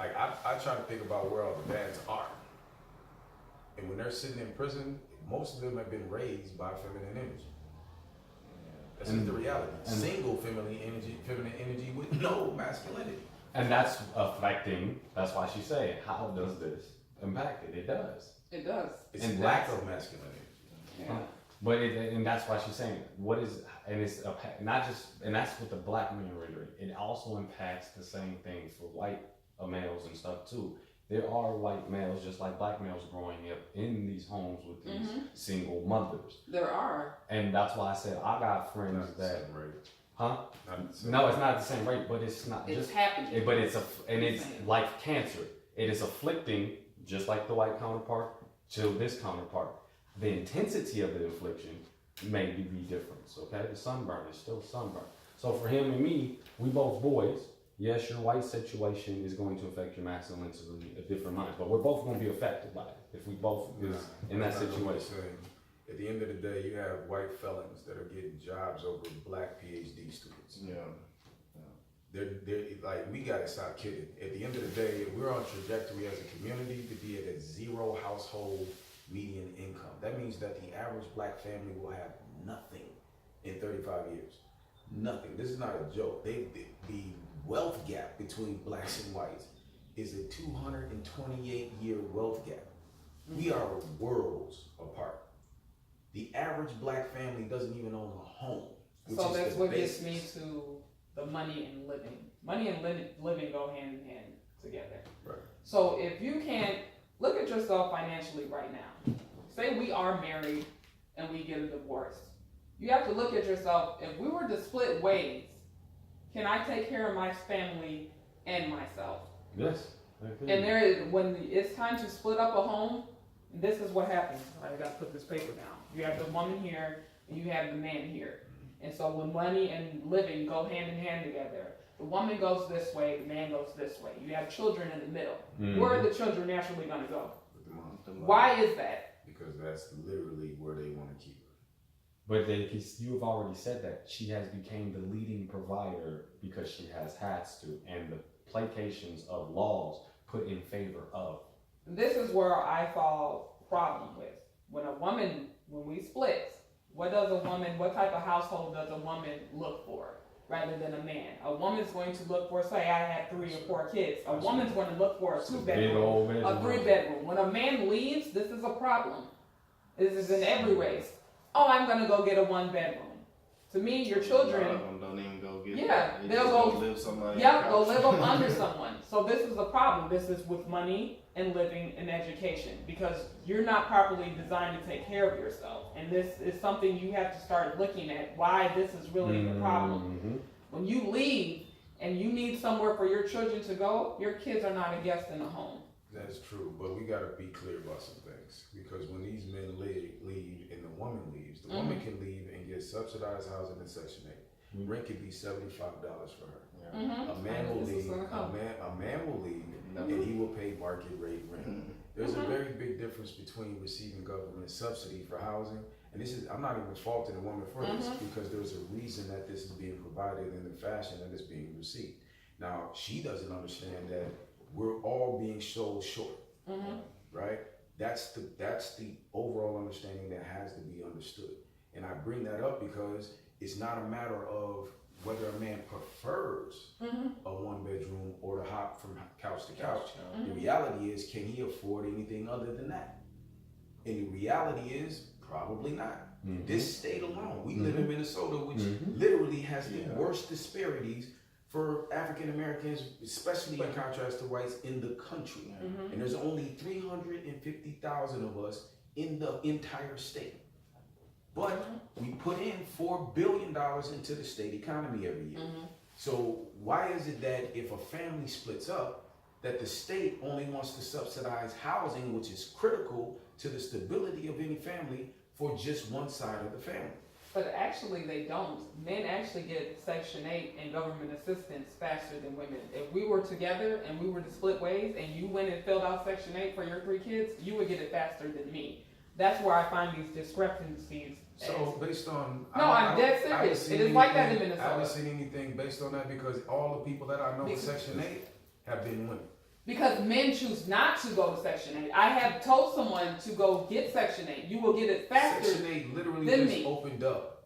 like I try to think about where all the dads are, and when they're sitting in prison, most of them have been raised by feminine energy. That's just the reality. Single feminine energy with no masculinity. And that's affecting. That's why she's saying, how does this impact it? It does. It does. It's And lack of masculinity. Yeah. But and that's why she's saying, what is, and it's not just, and that's what the black men rendering. It also impacts the same thing for white males and stuff too. There are white males, just like black males, growing up in these homes with these single mothers. There are. And that's why I said I got friends Not the that, same rate. huh? Not the same No, rate. it's not the same rate, but it's not It's just. happening. But it's and it's like cancer. It is afflicting, just like the white counterpart, to this counterpart. The intensity of the affliction may be different. Okay, the sunburn is still sunburn. So for him and me, we both boys. Yes, your white situation is going to affect your masculine to a different mind, but we're both going to be affected by it if we both is in that That's not what I'm situation. saying. At the end of the day, you have white felons that are getting jobs over black PhD students. Yeah. They're like, we gotta stop kidding. At the end of the day, we're on trajectory as a community to be at a zero household median income. That means that the average black family will have nothing in 35 years. Nothing. This is not a joke. The wealth gap between blacks and whites is a 228-year wealth gap. We are worlds apart. The average black family doesn't even own a home. Which So is that's the what gets basis. me to the money and living. Money and living go hand in hand together. Right. So if you can't look at yourself financially right now, say we are married and we get a divorce, you have to look at yourself. If we were to split ways, can I take care of my family and myself? Yes. And there is, when it's time to split up a home, this is what happens. I gotta put this paper down. You have the woman here and you have the man here. And so when money and living go hand in hand together, the woman goes this way, the man goes this way. You have children in the middle. Where are the children naturally gonna go? With the mom. Why is that? Because that's literally where they want to keep her. But you have already said that she has become the leading provider because she has to, and the placations of laws put in favor of. This is where I fall problem with. When we split, what type of household does a woman look for rather than a man? A woman's going to look for, say I had 3 or 4 kids. A woman's going to look for a 2-bedroom, a 3-bedroom. When a man leaves, this is a problem. This is in every race. Oh, I'm going to go get a 1-bedroom. To me, your children, A lot of them don't even go get yeah, that. They they'll just go live somebody yeah, go live up under someone. So this is the problem. This is with money and living and education, because you're not properly designed to take care of yourself. And this is something you have to start looking at, why this is really the problem. When you leave and you need somewhere for your children to go, your kids are not a guest in the home. That is true, but we got to be clear about some things. Because when these men leave and the woman leaves, the woman can leave and get subsidized housing in Section 8. Rent could be $75 for her. A man will leave. A man will leave, and he will pay market rate rent. There's a very big difference between receiving government subsidy for housing, and this is, I'm not even faulting the woman for this, because there's a reason that this is being provided in the fashion that it's being received. Now, she doesn't understand that we're all being sold short, right? That's the overall understanding that has to be understood. And I bring that up because it's not a matter of whether a man prefers a 1-bedroom or to hop from couch to couch. The reality is, can he afford anything other than that? And the reality is, probably not. This state alone, we live in Minnesota, which literally has the worst disparities for African Americans, especially in contrast to whites, in the country. And there's only 350,000 of us in the entire state. But we put in $4 billion into the state economy every year. So why is it that if a family splits up, that the state only wants to subsidize housing, which is critical to the stability of any family, for just one side of the family? But actually they don't. Men actually get Section 8 and government assistance faster than women. If we were together and we were to split ways and you went and filled out Section 8 for your 3 kids, you would get it faster than me. That's where I find these discrepancies. So based on... No, I'm dead serious. It is like that in Minnesota. I haven't seen anything based on that, because all the people that I know with Section 8 have been women. Because men choose not to go to Section 8. I have told someone to go get Section 8. You will get it faster. Section 8 literally than just me. opened up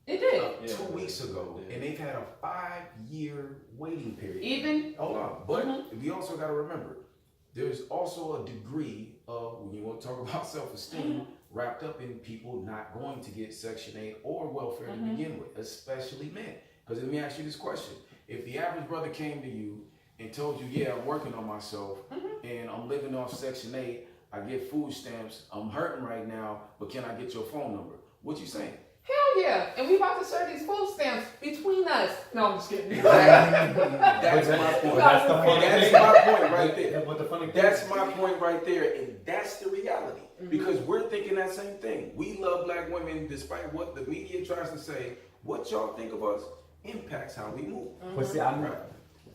It did. 2 weeks ago, and they've had a 5-year waiting period. Even Hold on, but we also got to remember, there's also a degree of, when you want to talk about self-esteem, wrapped up in people not going to get Section 8 or welfare to begin with, especially men. Because let me ask you this question. If the average brother came to you and told you, yeah, I'm working on myself, and I'm living off Section 8, I get food stamps, I'm hurting right now, but can I get your phone number? What you saying? hell yeah. And we about to share these food stamps between us. No, I'm just kidding. That's my point. That's the funny That's thing. my point right there. But the funny thing That's is- my point right there, and that's the reality. Because we're thinking that same thing. We love black women despite what the media tries to say. What y'all think of us impacts how we move. But see, I'm, Right.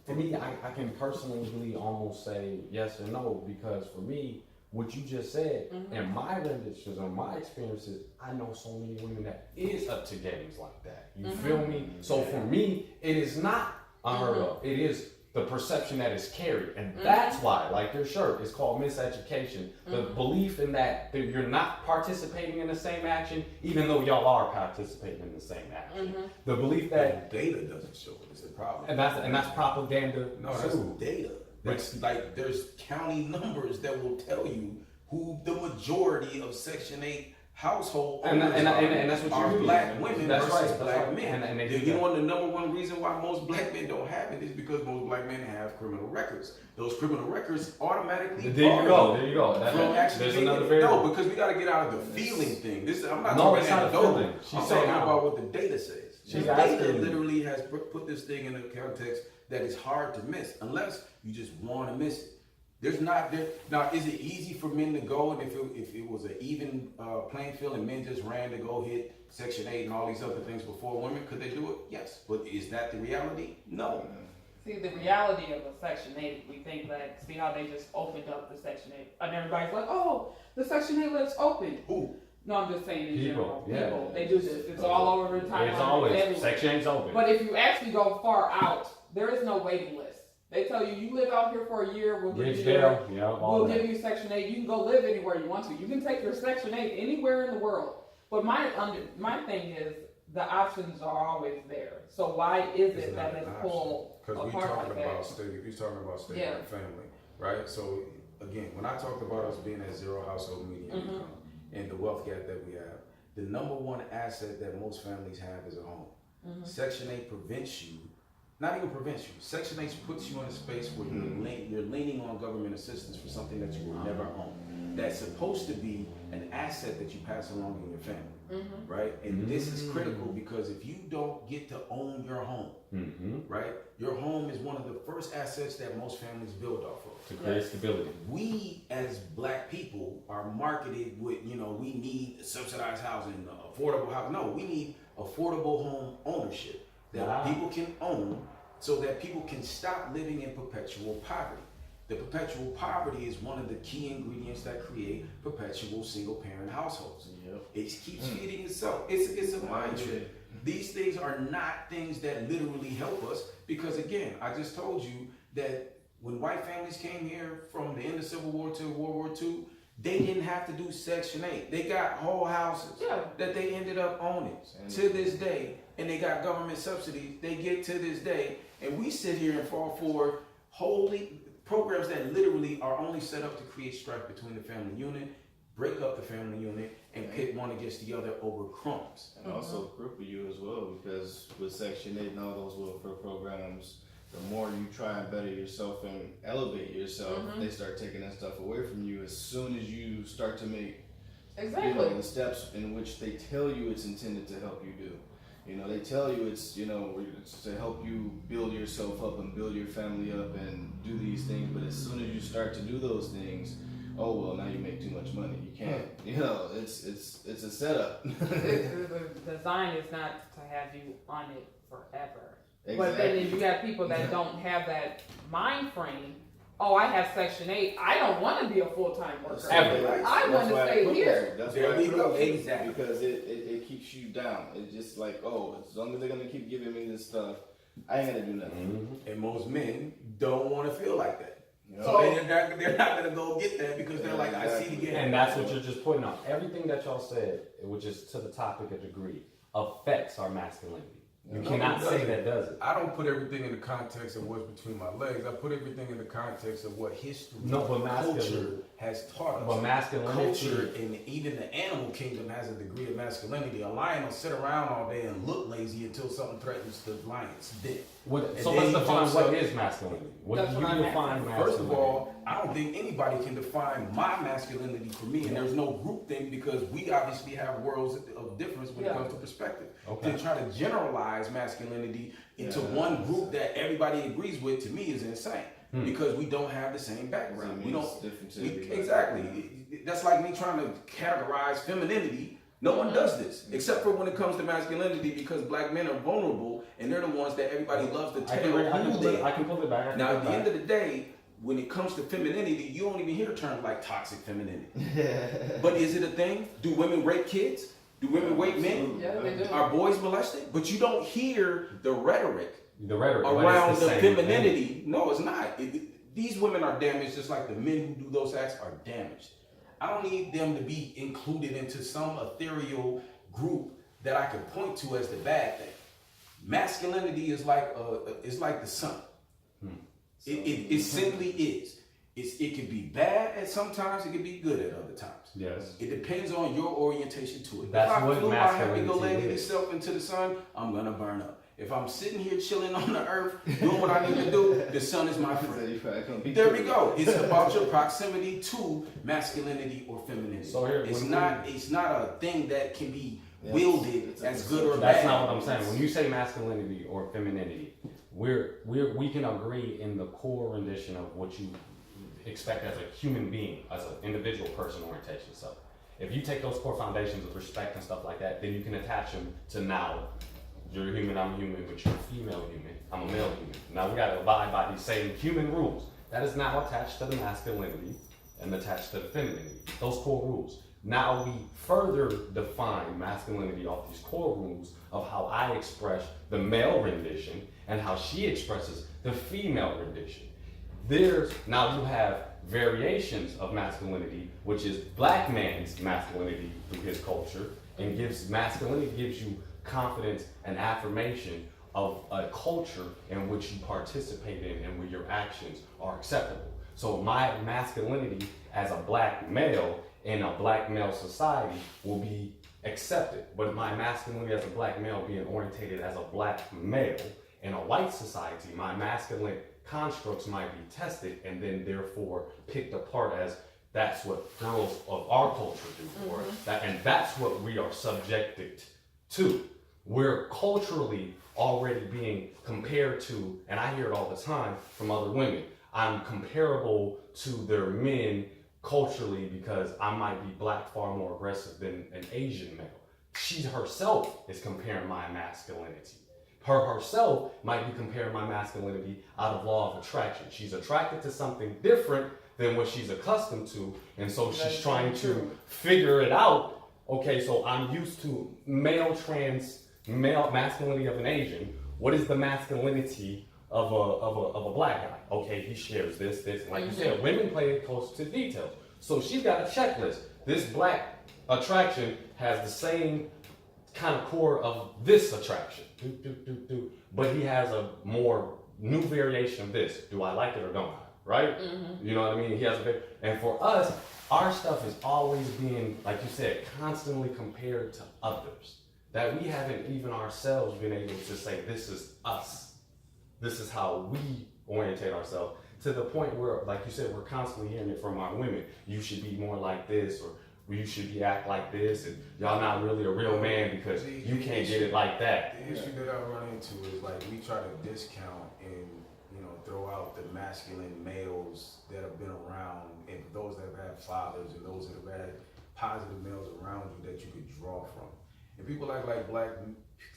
for me, I can personally almost say yes or no, because for me, what you just said, in my renditions or my experiences, I know so many women that is up to games like that. You feel me? So for me, it is not unheard of. It is the perception that is carried. And that's why, like your shirt, is called miseducation. The belief in that you're not participating in the same action, even though y'all are participating in the same action. The belief that, Data doesn't show it. It's a problem. and that's propaganda No, that's too. data. That's like there's county numbers that will tell you who the majority of Section 8 household And owners that's what are you're black doing. women That's versus right, that's black right. men. And they Do do you that. know the number one reason why most black men don't have it is because most black men have criminal records. Those criminal records automatically There you bar go. There you go. from actually There's taking another it. variable. No, because we got to get out of the feeling thing. This I'm not No, talking it's not a anecdotal. feeling. She's I'm saying talking how. about what the data says. She's The data asking you. literally has put this thing in a context that is hard to miss, unless you just want to miss it. There's not there now. Is it easy for men to go, and if it was an even playing field and men just ran to go hit Section 8 and all these other things before women, could they do it? Yes, but is that the reality? No. See, the reality of a Section 8, we think like, see how they just opened up the Section 8. And everybody's like, oh, the Section 8 list open. Who? No, I'm just saying in People, general. yeah. People, they do this. It's all over the timeline. It's always everywhere. Section 8's open. But if you actually go far out, there is no waiting list. They tell you live out here for a year, we'll give you Ridgedale, yeah, all we'll that. give you Section 8. You can go live anywhere you want to. You can take your Section 8 anywhere in the world. But my thing is the options are always there. So why is It's it not that an it's option. pulled Because we're apart talking like about that? state. We're talking about state Yeah. and family, right? So again, when I talked about us being at zero household median income and the wealth gap that we have, the number one asset that most families have is a home. Section 8 prevents you. Not even prevents you. Section 8 puts you in a space where you're leaning on government assistance for something that you will never own. That's supposed to be an asset that you pass along in your family, right? And this is critical because if you don't get to own your home, right? Your home is one of the first assets that most families build off of. To create stability. We as black people are marketed with, we need subsidized housing, affordable housing. No, we need affordable home ownership that Wow. people can own so that people can stop living in perpetual poverty. The perpetual poverty is one of the key ingredients that create perpetual single parent households. It keeps feeding itself. It's a mind trick. These things are not things that literally help us because again, I just told you that when white families came here from the end of Civil War to World War II, they didn't have to do Section 8. They got whole houses that they ended up owning to this day, and they got government subsidies they get to this day. And we sit here and fall for wholly programs that literally are only set up to create strife between the family unit, break up the family unit, and pit one against the other over crumbs. And also cripple you as well, because with Section 8 and all those welfare programs, the more you try and better yourself and elevate yourself, they start taking that stuff away from you as soon as you start to make the steps in which they tell you it's intended to help you do. They tell you it's to help you build yourself up and build your family up and do these things, but as soon as you start to do those things, oh well, now you make too much money. You can't. It's a setup. The design is not to have you on it forever. Exactly. But then if you got people that don't have that mind frame, oh, I have Section 8, I don't want to be a full-time worker. Ever. I want to stay here. That's There why we go. exactly. Exactly. Because it keeps you down. It's just like, oh, as long as they're gonna keep giving me this stuff, I ain't gonna do nothing. And most men don't want to feel like that. So they're not gonna go get that because they're like, I see the game. And that's what you're just putting on. Everything that y'all said, which is to the topic of degree, affects our masculinity. You No, cannot it say doesn't. that doesn't. I don't put everything in the context of what's between my legs. I put everything in the context of what history, No, but culture masculine- has taught us. But masculinity, Culture and even the animal kingdom has a degree of masculinity. A lion will sit around all day and look lazy until something threatens the lion's death. what, And so then let's he define jumps what up. is masculinity. What That's do what you I'm define asking. masculinity? First of all, I don't think anybody can define my masculinity for me, and there's no group thing because we obviously have worlds of difference when it Yeah. comes to perspective. Okay. To try to generalize masculinity into Yeah. one group that everybody agrees with, to me, is insane because we don't have the same background. We don't. Exactly. That's like me trying to categorize femininity. No one does this except for when it comes to masculinity because black men are vulnerable and they're the ones that everybody loves to I tell can who pull they it, I can pull it back. I can now, pull at it the back. end of the day, when it comes to femininity, you don't even hear terms like toxic femininity. But is it a thing? Do women rape kids? Do women rape men? Yeah, they do. Are boys molested? But you don't hear the rhetoric The rhetoric but around it's the same thing. femininity. No, it's not. These women are damaged just like the men who do those acts are damaged. I don't need them to be included into some ethereal group that I can point to as the bad thing. Masculinity is like the sun. It simply is. It can be bad at sometimes, it can be good at other times. Yes. It depends on your orientation to it. That's if I what flew my masculinity happy-go-lucky is. self into the sun, I'm gonna burn up. If I'm sitting here chilling on the earth, doing what I need to do, the sun is my friend. There we go. It's about your proximity to masculinity or femininity. So here, it's when not a thing that can be wielded it's a as good or That's bad. not what I'm saying. When you say masculinity or femininity, we can agree in the core rendition of what you expect as a human being, as an individual person orientation. So if you take those core foundations of respect and stuff like that, then you can attach them to now. You're a human, I'm a human, but you're a female human, I'm a male human. Now we gotta abide by these same human rules. That is now attached to the masculinity and attached to the femininity. Those core rules. Now we further define masculinity off these core rules of how I express the male rendition and how she expresses the female rendition. Now you have variations of masculinity, which is black man's masculinity through his culture, and masculinity gives you confidence and affirmation of a culture in which you participate in and where your actions are acceptable. So my masculinity as a black male in a black male society will be accepted, but my masculinity as a black male being orientated as a black male in a white society, my masculine constructs might be tested and then therefore picked apart as that's what girls of our culture do, or that, and that's what we are subjected to. We're culturally already being compared to, and I hear it all the time from other women, I'm comparable to their men culturally because I might be black far more aggressive than an Asian male. She herself is comparing my masculinity. Herself might be comparing my masculinity out of law of attraction. She's attracted to something different than what she's accustomed to, and so she's trying to figure it out. Okay, so I'm used to male masculinity of an Asian. What is the masculinity of a black guy? Okay, he shares this, and like you said, women play it close to details. So she's got a checklist. This black attraction has the same kind of core of this attraction. But he has a more new variation of this. Do I like it or don't I? Right? You know what I mean? He has and for us, our stuff is always being, like you said, constantly compared to others. That we haven't even ourselves been able to say, this is us. This is how we orientate ourselves. To the point where, like you said, we're constantly hearing it from our women. You should be more like this, or you should be act like this, and y'all not really a real man because you can't get it like that. The issue that I run into is like we try to discount and throw out the masculine males that have been around and those that have had fathers and those that have had positive males around you that you could draw from. And people act like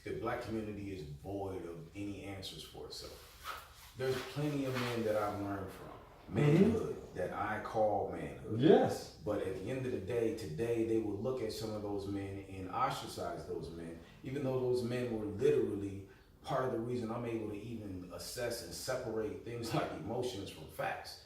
the black community is void of any answers for itself. There's plenty of men that I've learned from. Manhood, that I call manhood. Yes. But at the end of the day, today, they will look at some of those men and ostracize those men, even though those men were literally part of the reason I'm able to even assess and separate things like emotions from facts.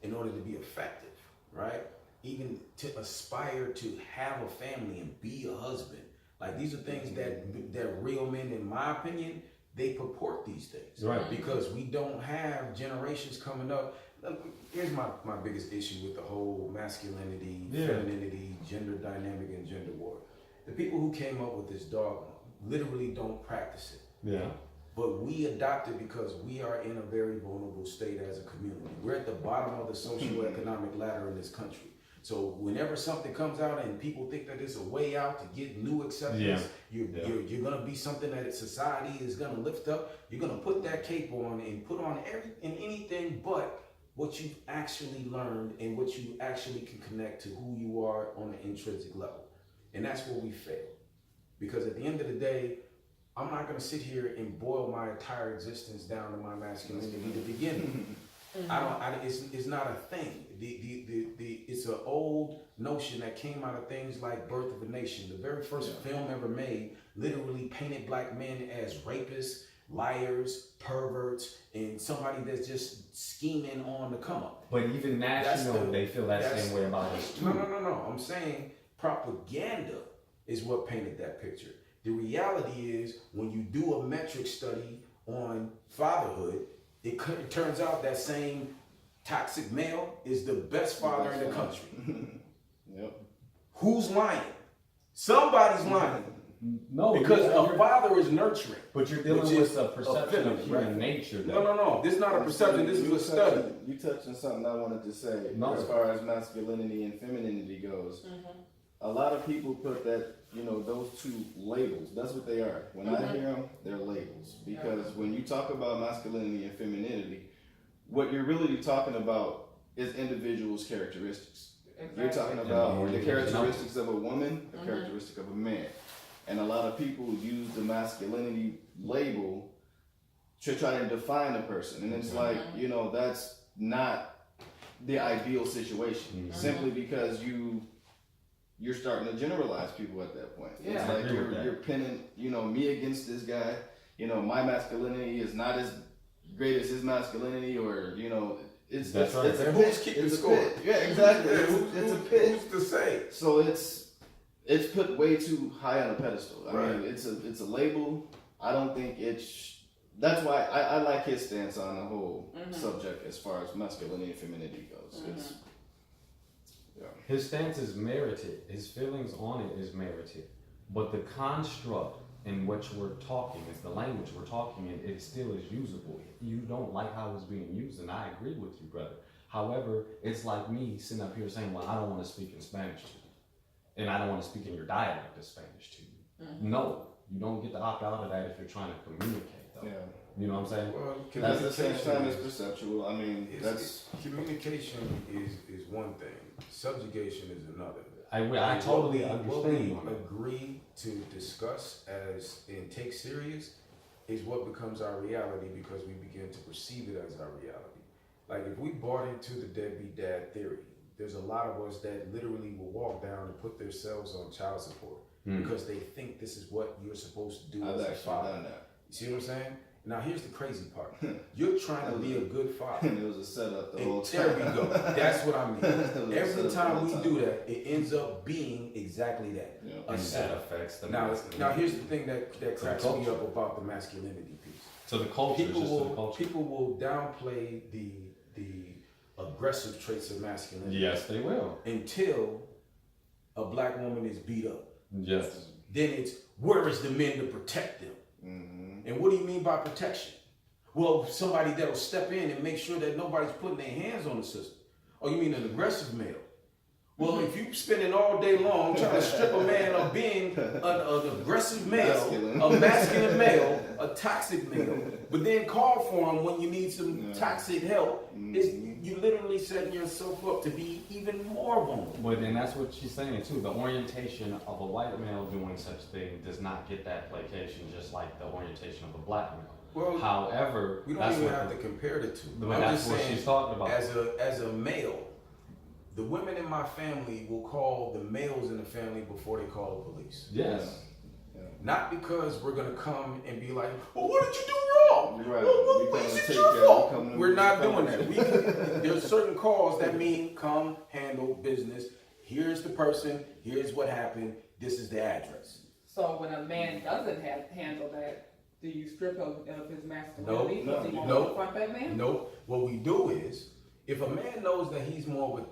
in order to be effective, right? Even to aspire to have a family and be a husband. Like, these are things that real men, in my opinion, they purport these things. Right. Because we don't have generations coming up. Look, here's my biggest issue with the whole masculinity, femininity, gender dynamic, and gender war. The people who came up with this dogma literally don't practice it. Yeah. But we adopt it because we are in a very vulnerable state as a community. We're at the bottom of the socioeconomic ladder in this country. So whenever something comes out and people think that it's a way out to get new acceptance, you're gonna be something that society is gonna lift up. You're gonna put that cape on and put on anything but what you've actually learned and what you actually can connect to who you are on an intrinsic level. And that's where we fail. Because at the end of the day, I'm not gonna sit here and boil my entire existence down to my masculinity to begin with. It's not a thing. It's an old notion that came out of things like Birth of a Nation. The very first film ever made literally painted black men as rapists, liars, perverts, and somebody that's just scheming on the come up. But even national, they feel that same way about us too. No. I'm saying propaganda is what painted that picture. The reality is, when you do a metric study on fatherhood, it turns out that same toxic male is the best father in the country. Yep. Who's lying? Somebody's lying. No, Because a father is nurturing. But you're dealing with a perception of human nature. No. This is not a perception. This is a study. You touched on something I wanted to say No. as far as masculinity and femininity goes. A lot of people put that, those two labels. That's what they are. When I hear them, they're labels. Because when you talk about masculinity and femininity, what you're really talking about is individuals' characteristics. Exactly. You're talking about the characteristics of a woman, the characteristic of a man. And a lot of people use the masculinity label to try to define a person. And it's like, that's not the ideal situation. Simply because you're starting to generalize people at that point. Yeah. It's like you're pinning, me against this guy. My masculinity is not as great as his masculinity, or it's That's right. it's a Who's pit. keeping It's a score? pit. Yeah, exactly. It's a pit. Who's to say? So it's put way too high on a pedestal. I mean, it's a label. I don't think that's why I like his stance on the whole subject as far as masculinity and femininity goes. His stance is merited. His feelings on it is merited. But the construct in which we're talking is the language we're talking in. It still is usable. You don't like how it's being used, and I agree with you, brother. However, it's like me sitting up here saying, well, I don't want to speak in Spanish to you. And I don't want to speak in your dialect of Spanish to you. No, you don't get to opt out of that if you're trying to communicate, though. Yeah. You know what I'm saying? Well, At the same time, it's perceptual. I mean, communication is one thing. Subjugation is another. I totally What we understand. agree to discuss and take serious is what becomes our reality, because we begin to perceive it as our reality. Like, if we bought into the deadbeat dad theory, there's a lot of us that literally will walk down and put themselves on child support because they think this is what you're supposed to do I've as a actually father. done that. You see what I'm saying? Now, here's the crazy part. You're trying to be a good father. It was a setup the whole And time. there we go. That's what I mean. It was a Every setup time the we whole do that, it ends up being exactly that. Yeah. A And that setup. affects the Now, masculinity. here's the thing that cracks me culture. up about the masculinity piece. To the culture, it's just to the culture. People will downplay the aggressive traits of masculinity Yes, they will. until a black woman is beat up. Yes. Then it's, where is the men to protect them? And what do you mean by protection? Well, somebody that'll step in and make sure that nobody's putting their hands on the sister. Oh, you mean an aggressive male? Well, if you spending all day long trying to strip a man of being an aggressive male, a masculine male, a toxic male, but then call for him when you need some toxic help, you literally setting yourself up to be even more vulnerable. But then that's what she's saying too. The orientation of a white male doing such thing does not get that placation, just like the orientation of a black male. Well, however, we don't that's even what have to compare the two. but I'm that's just what saying, she's talking about. as a male, the women in my family will call the males in the family before they call the police. Yes. Not because we're gonna come and be like, well, what did you do wrong? call. Right. Well, We come is to it take your care, we fault? come to- We're not we come doing to- that. There's certain calls that mean come handle business. Here's the person. Here's what happened. This is the address. So when a man doesn't handle that, do you strip of his masculinity? No, Does he no, won't no. confront that man? Nope. What we do is, if a man knows that he's more with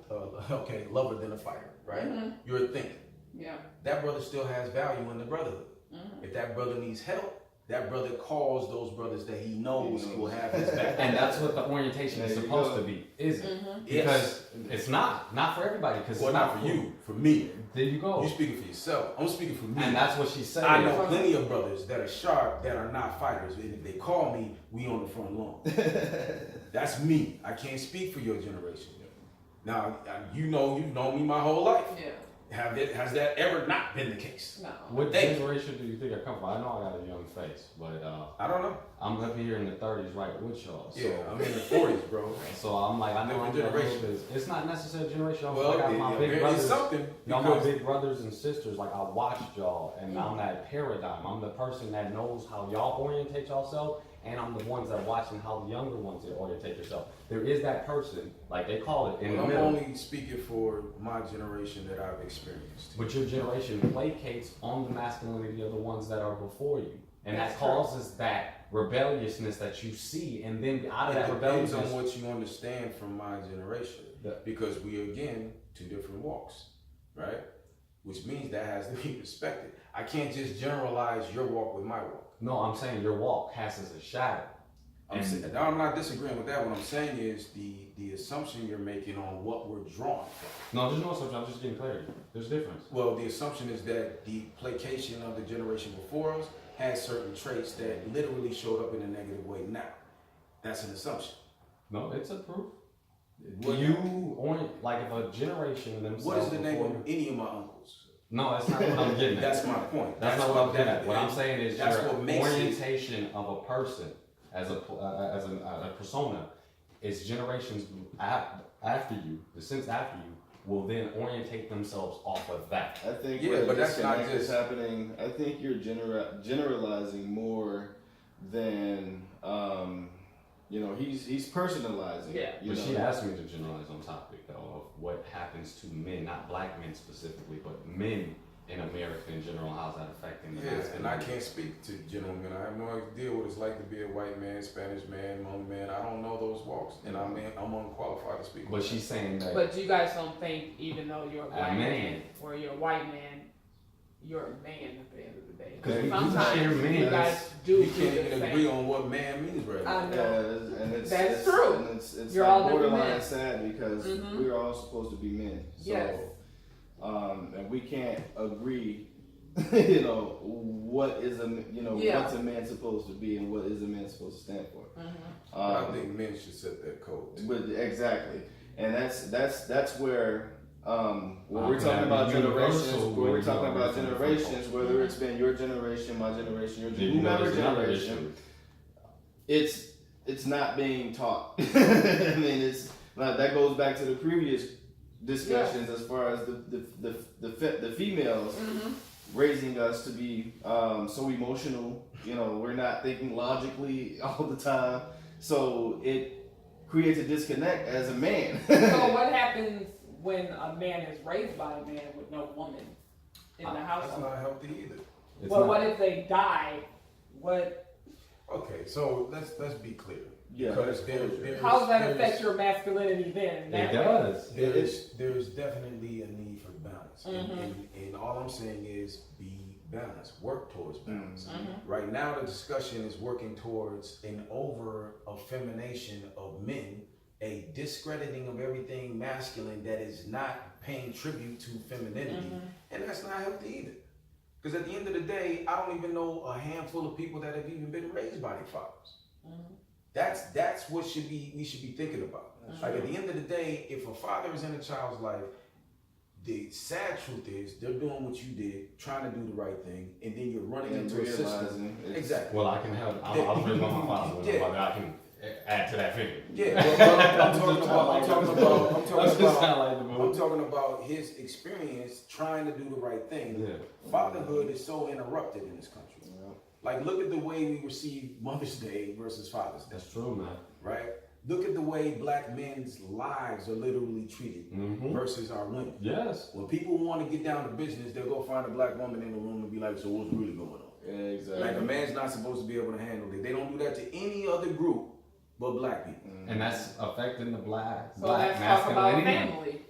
lover than a fighter, right? Mhm. You're thinking Yeah. that brother still has value in the brotherhood. Mhm. If that brother needs help, that brother calls those brothers that he knows will have his back. And that's what the orientation is There you supposed go. to be, isn't it? Mhm. Because it's not for everybody. Because Well, it's not for you, for me. There you go. You speaking for yourself. I'm speaking for me. And that's what she said. I know plenty of brothers that are sharp that are not fighters. And if they call me, we on the front lawn. That's me. I can't speak for your generation. Now, you've known me my whole life. Yeah. Has that ever not been the case? No. What Thank you. generation do you think I come from? I know I got a young face, but I don't know. I'm up here in the 30s, right with y'all. So, Yeah, I'm in the 40s, bro. so I'm like, I know I'm Different generation. generation. It's not necessarily generation. Well, I got my big it's brothers. something. Y'all my Because big brothers and sisters. Like I watched y'all, and I'm that paradigm. I'm the person that knows how y'all orientate yourself, and I'm the ones that watching how the younger ones orientate yourself. There is that person, like they call it in the I'm middle. only speaking for my generation that I've experienced. But your generation placates on the masculinity of the ones that are before you. And That's that true. causes that rebelliousness that you see. And then out of It that depends rebelliousness, on what you understand from my generation. Yeah. Because we, again, two different walks, right? Which means that has to be respected. I can't just generalize your walk with my walk. no, I'm saying your walk casts a shadow. I'm not disagreeing with that. What I'm saying is the assumption you're making on what we're drawing from. No, there's no assumption. I'm just getting clarity. There's a difference. Well, the assumption is that the placation of the generation before us has certain traits that literally showed up in a negative way now. That's an assumption. No, it's a proof. What- Like if a generation themselves. What is the name before of any of my uncles? No, that's not what I'm getting at. That's my point. That's not what I'm getting at. What I'm saying is That's your what makes it- orientation of a person as a persona is generations after you, the since after you, will then orientate themselves off of that. I think Yeah, where but the that's not disconnect is just- happening. I think you're generalizing more than he's personalizing. Yeah. You But know? she asked me to generalize on topic though of what happens to men, not black men specifically, but men in America in general. How's that affecting the Yeah, and I masculinity? can't speak to gentlemen. I have no idea what it's like to be a white man, Spanish man, Hmong man. I don't know those walks, and I'm unqualified to speak. But she's saying that. But you guys don't think, even though you're a black man. man or you're a white man, you're a man at the end of the day. Because we Sometimes share men. you guys do we do can't the even same. agree on what man means right now. I know. Yeah, and it's That's it's, true. And it's You're like all different borderline men. sad because Mhm. we're all supposed to be men. So, Yes. and we can't agree. What is Yeah. what's a man supposed to be and what is a man supposed to stand for. Mhm. But I think men should set that code. But exactly, and that's where when we're Okay, talking about universal generations, when we're where talking you about are from generations, culture. whether it's been your generation, my generation, your Then you know whomever there's another generation, issue. it's not being taught. I mean, it's like, that goes back to the previous discussions as far as the females Mhm. raising us to be so emotional. We're not thinking logically all the time, so it creates a disconnect as a man. So what happens when a man is raised by a man with no woman in the That's household? not healthy either. It's Well, not- what if they die? What? Okay, so let's be clear. Yeah. Because there's How does that there's- affect your masculinity then? in that It way? does. There's definitely a need for balance, Mhm. and all I'm saying is be balanced. Work towards balance. Mhm. Right now, the discussion is working towards an over effemination of men, a discrediting of everything masculine that is not paying tribute to femininity, Mhm. and that's not healthy either. Because at the end of the day, I don't even know a handful of people that have even been raised by their fathers. Mhm. That's what we should be thinking about. That's Like at the end of the day, if a father is in a child's life, the sad truth is they're doing what you did, trying to do the right thing, and then you're running And into a system. realizing it's- Exactly. Well, I can help. I was raised by my father, Yeah. but I can add to that figure. Yeah, well, I'm talking I'm talking about his experience trying to do the right thing. Yeah. Fatherhood is so interrupted in this country. Like, look at the way we receive Mother's Day versus Father's Day, That's true, man. right? Look at the way black men's lives are literally treated Mm-hmm. versus our women. Yes. When people want to get down to business, they'll go find a black woman in the room and be like, so what's really going on? Exactly. Like, a man's not supposed to be able to handle it. They don't do that to any other group but black people. And that's affecting the black So let's talk about family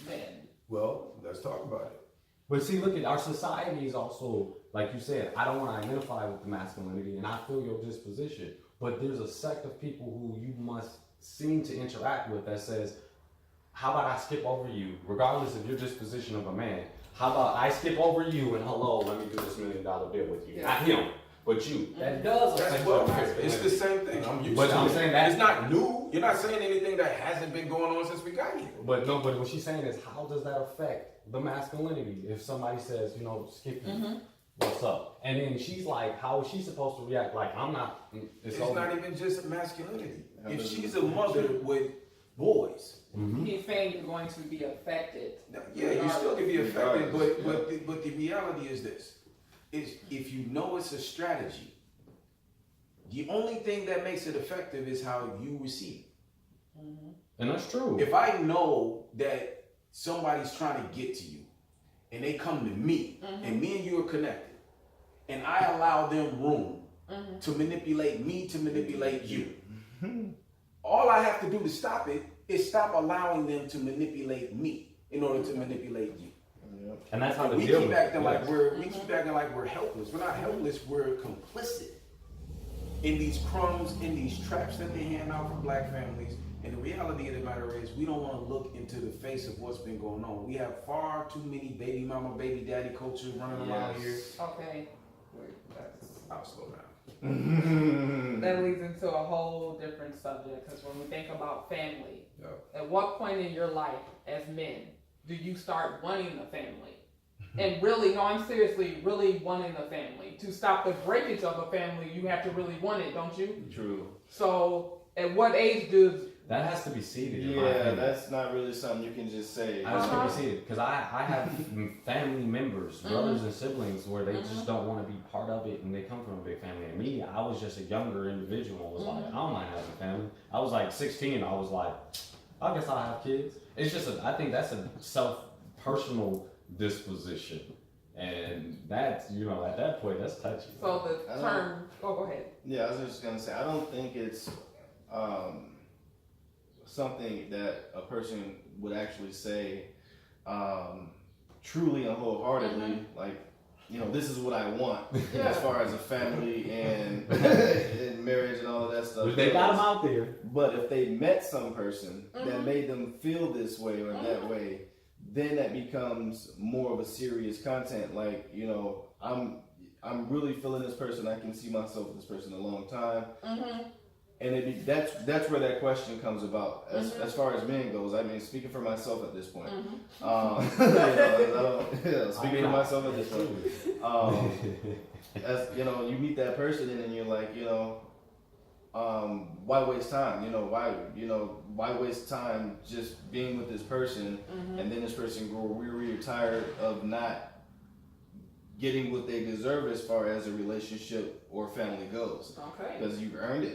then. Well, let's talk about it. But see, look at our society is also, like you said, I don't want to identify with the masculinity, and I feel your disposition. But there's a sect of people who you must seem to interact with that says, how about I skip over you, regardless of your disposition of a man? How about I skip over you and hello, let me do this $1 million deal with you. Yeah. Not him, but you. That does That's affect your welfare. It's the masculinity. same thing. I'm used But to I'm it. saying that- It's not new. You're not saying anything that hasn't been going on since we got here. But no, but what she's saying is, how does that affect the masculinity? If somebody says, you know, skip you, what's up? And then she's like, how is she supposed to react? Like, I'm not, it's It's over. not even just masculinity. How If does she's it- a mother with boys, Mhm. He's saying you're going to be affected. yeah, you still can be affected. But Regardless, but the reality is this: is if you know it's a strategy, the only thing that makes it effective is how you receive it. And that's true. If I know that somebody's trying to get to you, and they come to me, and me and you are connected, and I allow them room to manipulate me to manipulate you. All I have to do to stop it is stop allowing them to manipulate me in order to manipulate you. And that's how And to we deal keep with acting it. like Yes. we keep acting like we're helpless. We're not helpless. We're complicit in these crumbs, in these traps that they hand out for black families. And the reality of the matter is, we don't want to look into the face of what's been going on. We have far too many baby mama, baby daddy culture running around here. Okay. Wait, I'll slow down. that leads into a whole different subject because when we think about family, at what point in your life as men do you start wanting a family? And really, no, I'm seriously really wanting a family. To stop the breakage of a family, you have to really want it, don't you? True. So, at what age does That has to be seated. in my Yeah, opinion. that's not really something you can just say. I just want to see it because I have family members, brothers and siblings, where they just don't want to be part of it, and they come from a big family. And me, I was just a younger individual. I was like, I don't mind having a family. I was like 16. I was like, I guess I'll have kids. It's just, I think that's a personal disposition, and that's, you know, at that point, that's touchy. so the term? Oh, go ahead. Yeah, I was just gonna say, I don't think it's something that a person would actually say truly and wholeheartedly, like, you know, this is what I want as far as a family and, and marriage and all of that stuff. But they got them out there. But if they met some person that made them feel this way or that way, then that becomes more of a serious content. Like, you know, I'm really feeling this person. I can see myself with this person a long time. And that's where that question comes about. As far as men goes, I mean, speaking for myself at this point. You know, speaking for myself at this point. As you know, you meet that person and then you're like, you know, why waste time? You know, why waste time just being with this person and then this person grow weary or tired of not getting what they deserve as far as a relationship or family goes. Okay. Because you've earned it.